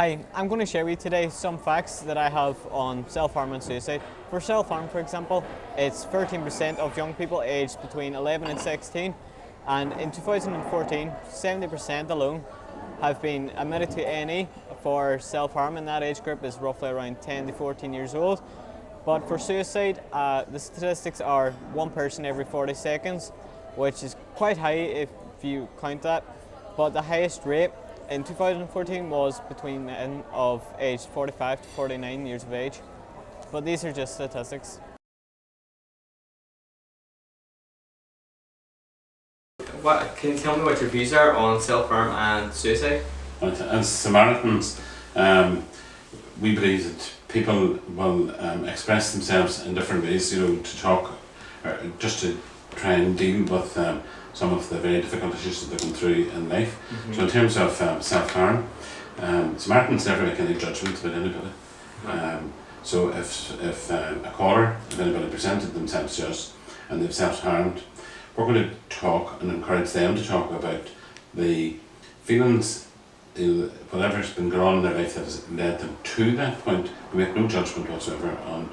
Hi, I'm going to share with you today some facts that I have on self-harm and suicide. For self-harm, for example, it's 13% of young people aged between 11 and 16, and in 2014, 70% alone have been admitted to A&E for self-harm, and that age group is roughly around 10 to 14 years old. But for suicide, the statistics are one person every 40 seconds, which is quite high if you count that. But the highest rate in 2014 was between men of age 45 to 49 years of age. But these are just statistics. Can you tell me what your views are on self-harm and suicide? As Samaritans, we believe that people will express themselves in different ways, to talk, or just to try and deal with some of the very difficult issues that they're going through in life. Mm-hmm. So in terms of self-harm, Samaritans never make any judgment about anybody. So if a caller, if anybody presented themselves to us and they've self-harmed, we're going to talk and encourage them to talk about the feelings, whatever's been going on in their life that has led them to that point. We make no judgment whatsoever on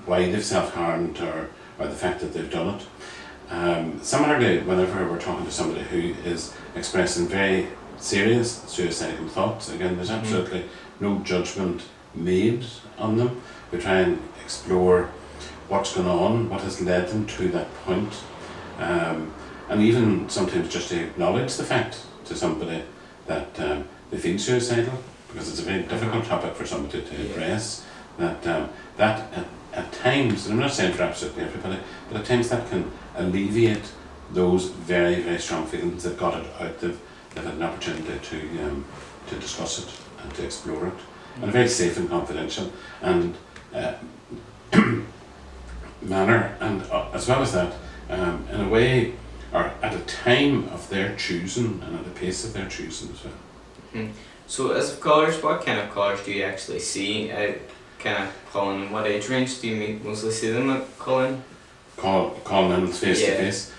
why they've self-harmed or the fact that they've done it. Similarly, whenever we're talking to somebody who is expressing very serious suicidal thoughts, again, there's absolutely no judgment made on them. We try and explore what's going on, what has led them to that point, and even sometimes just to acknowledge the fact to somebody that they feel suicidal, because it's a very difficult topic for somebody to address. That at times, and I'm not saying for absolutely everybody, but at times that can alleviate those very, very strong feelings. They've got it out, they've had an opportunity to discuss it and to explore it, in a very safe and confidential and manner, and as well as that, in a way, or at a time of their choosing and at a pace of their choosing as well. Mm-hmm. So as callers, what kind of callers do you actually see kind of calling? What age range do you mostly see them calling? Calling in face to face.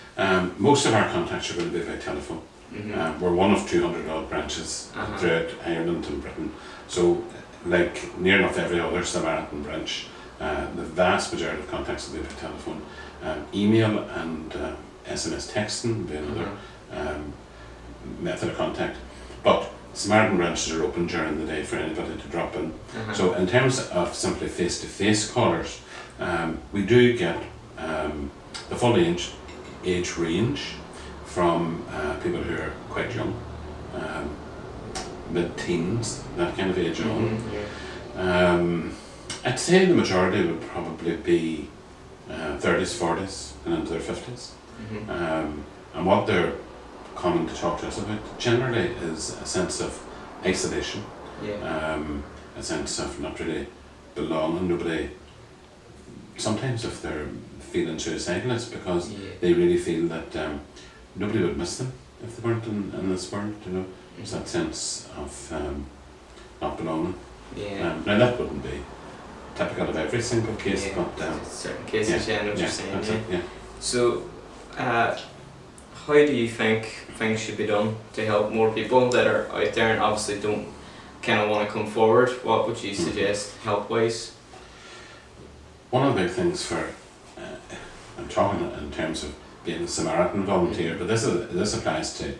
Most of our contacts are going to be by telephone. Mm-hmm. We're one of 200 odd branches throughout Ireland and Britain. So, like near enough every other Samaritan branch, the vast majority of contacts will be by telephone. Email and SMS texting will be another method of contact. But Samaritan branches are open during the day for anybody to drop in. So in terms of simply face-to-face callers, we do get the full age range from people who are quite young, mid-teens, that kind of age on. I'd say the majority would probably be 30s, 40s and into their 50s. And what they're coming to talk to us about generally is a sense of isolation, a sense of not really belonging. Nobody, sometimes if they're feeling suicidal, it's because they really feel that nobody would miss them if they weren't in this world, There's that sense of not belonging. Now that wouldn't be typical of every single case, but certain cases, I know what you're saying. That's it. So, how do you think things should be done to help more people that are out there and obviously don't kind of want to come forward? What would you suggest help-wise? One of the big things for, I'm talking in terms of being a Samaritan volunteer, but this applies to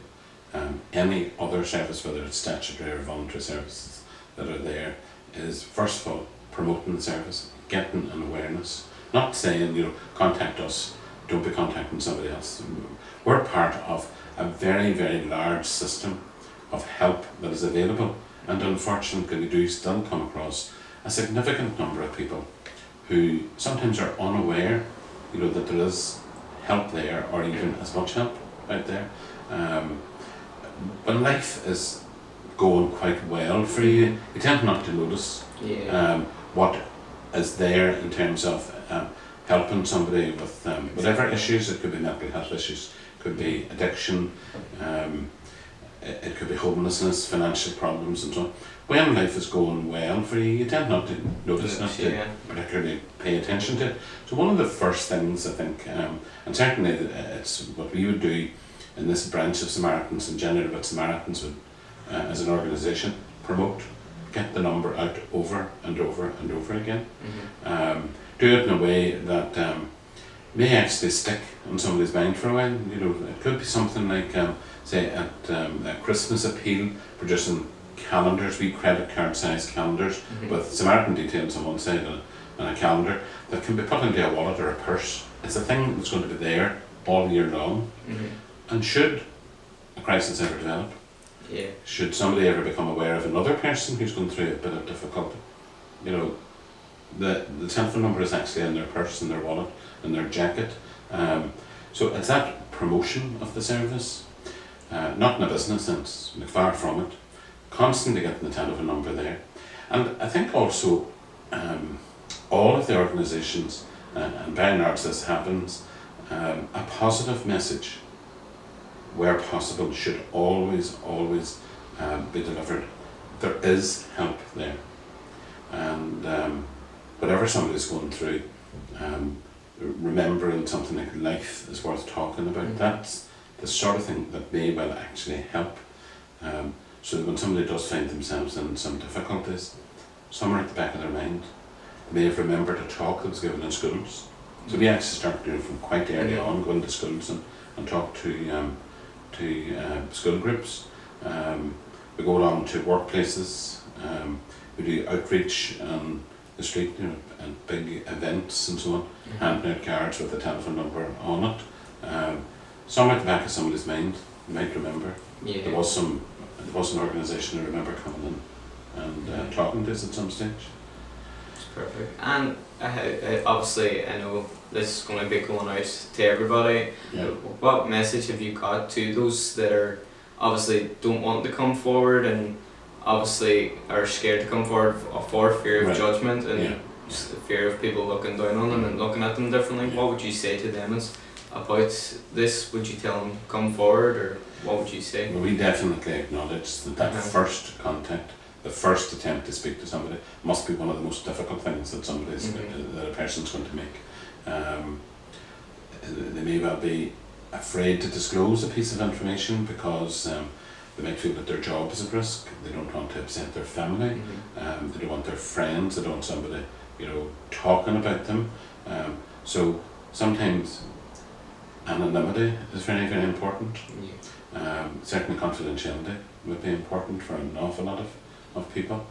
any other service, whether it's statutory or voluntary services that are there, is first of all promoting the service, getting an awareness, not saying, contact us, don't be contacting somebody else. We're part of a very, very large system of help that is available, and unfortunately we do still come across a significant number of people who sometimes are unaware, that there is help there, or even as much help out there. When life is going quite well for you, you tend not to notice what is there in terms of helping somebody with whatever issues. It could be mental health issues, could be addiction, it could be homelessness, financial problems and so on. When life is going well for you, you tend not to notice, not to particularly pay attention to it. So one of the first things I think, and certainly it's what we would do in this branch of Samaritans in general, but Samaritans would, as an organisation, promote, get the number out over and over and over again. Mm-hmm. Do it in a way that may actually stick on somebody's mind for a while. You know, it could be something like, say, at a Christmas appeal, producing calendars, wee credit card size calendars, Mm-hmm. with Samaritan details on one side and a calendar that can be put into a wallet or a purse. It's a thing that's going to be there all year long. Mm-hmm. And should a crisis ever develop, Yeah. should somebody ever become aware of another person who's going through a bit of difficulty, you know, the telephone number is actually in their purse, in their wallet, in their jacket. So it's that promotion of the service, not in a business sense, like far from it. Constantly getting the telephone number there. And I think also all of the organisations, and by and large this happens, a positive message where possible should always be delivered. There is help there, and whatever somebody's going through, remembering something like life is worth talking about. Mm-hmm. That's the sort of thing that may well actually help, so that when somebody does find themselves in some difficulties, somewhere at the back of their mind, they may have remembered a talk that was given in schools. So we actually start doing from quite early on, going to schools and talk to school groups. We go along to workplaces. We do outreach on the street, you know, and big events and so on. Handing out cards with a telephone number on it. Somewhere at the back of somebody's mind, you might remember. Yeah. There was an organisation I remember coming in and talking to us at some stage. That's perfect. And obviously, I know this is going to be going out to everybody. Yeah. What message have you got to those that are obviously don't want to come forward and obviously are scared to come forward for fear of Right. judgment and Yeah. just the fear of people looking down on them and looking at them differently? Yeah. What would you say to them about this? Would you tell them come forward, or what would you say? Well, we definitely acknowledge that Uh-huh. first contact, the first attempt to speak to somebody, must be one of the most difficult things that that a person's going to make. They may well be afraid to disclose a piece of information because they might feel that their job is at risk. They don't want to upset their family. Mm-hmm. They don't want their friends. They don't want somebody, you know, talking about them. So sometimes anonymity is very, very important. Yeah. Certainly confidentiality would be important for an awful lot of people.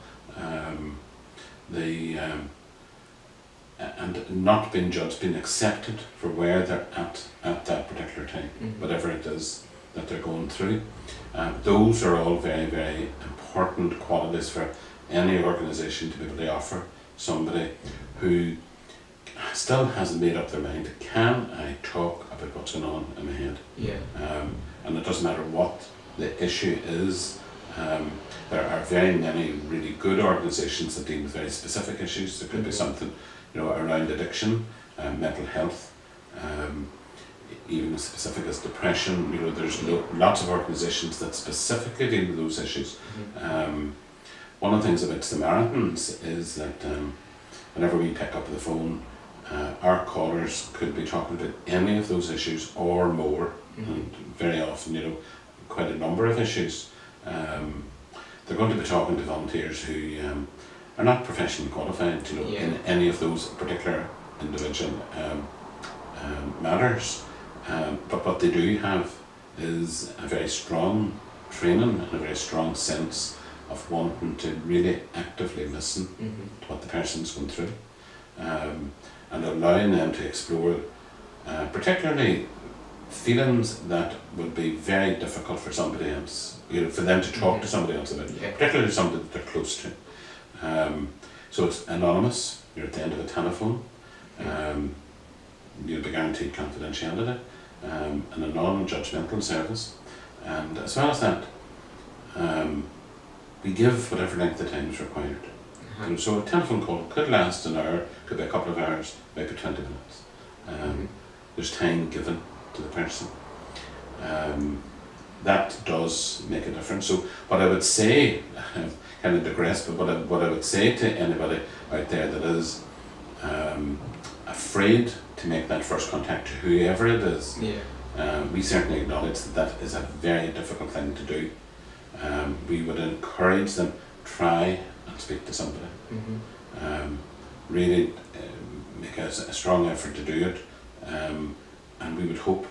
And not being judged, being accepted for where they're at that particular time, Mhm. whatever it is that they're going through. Those are all very, very important qualities for any organisation to be able to offer somebody who still hasn't made up their mind. Can I talk about what's going on in my head? Yeah. And it doesn't matter what the issue is. There are very many really good organisations that deal with very specific issues. There could be Mhm. something, you know, around addiction, mental health, even as specific as depression. You know, there's lots of organisations that specifically deal with those issues. Mhm. One of the things about Samaritans is that whenever we pick up the phone, our callers could be talking about any of those issues or more, Mhm. and very often, you know, quite a number of issues. They're going to be talking to volunteers who are not professionally qualified, you know, Yeah. in any of those particular individual matters. But what they do have is a very strong training and a very strong sense of wanting to really actively listen Mhm. to what the person's going through, and allowing them to explore particularly feelings that would be very difficult for somebody else, you know, for them to talk to somebody else about, Yeah. particularly somebody that they're close to. So it's anonymous, you're at the end of a telephone, you'll be guaranteed confidentiality, and a non-judgmental service, and as well as that, we give whatever length of time is required. Uh-huh. So a telephone call could last an hour, could be a couple of hours, maybe 20 minutes. Mhm. There's time given to the person. That does make a difference. So what I would say, kind of digress, but what I would say to anybody out there that is afraid to make that first contact to whoever it is, Yeah. we certainly acknowledge that that is a very difficult thing to do. We would encourage them try and speak to somebody. Mhm. Really make a strong effort to do it, and we would hope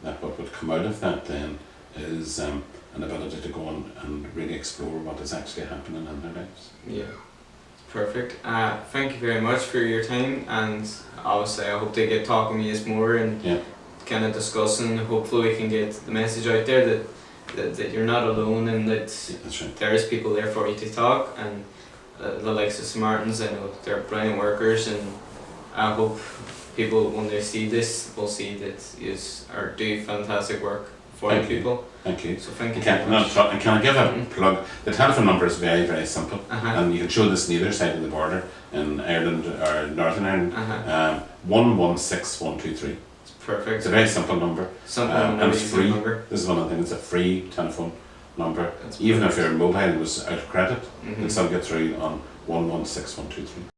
that what would come out of that then is an ability to go on and really explore what is actually happening in their lives. Yeah. Perfect. Thank you very much for your time, and obviously I hope to get talking to you more and Yeah. kind of discussing. Hopefully we can get the message out there that you're not alone, and that That's right. there is people there for you to talk, and the likes of Samaritans, I know they're brilliant workers, and I hope people, when they see this, will see that you are doing fantastic work for Thank you. people. Thank you. So thank you Can, very much. can I give a plug? The telephone number is very, very simple, Uh-huh. and you can show this on either side of the border in Ireland or Northern Ireland. Uh-huh. 116123. It's perfect. It's a very simple number. Simple and and it's easy free. number. This is one of the things, it's a free telephone number. That's Even if perfect. your mobile was out of credit, Mhm. you'll still get through on 116123.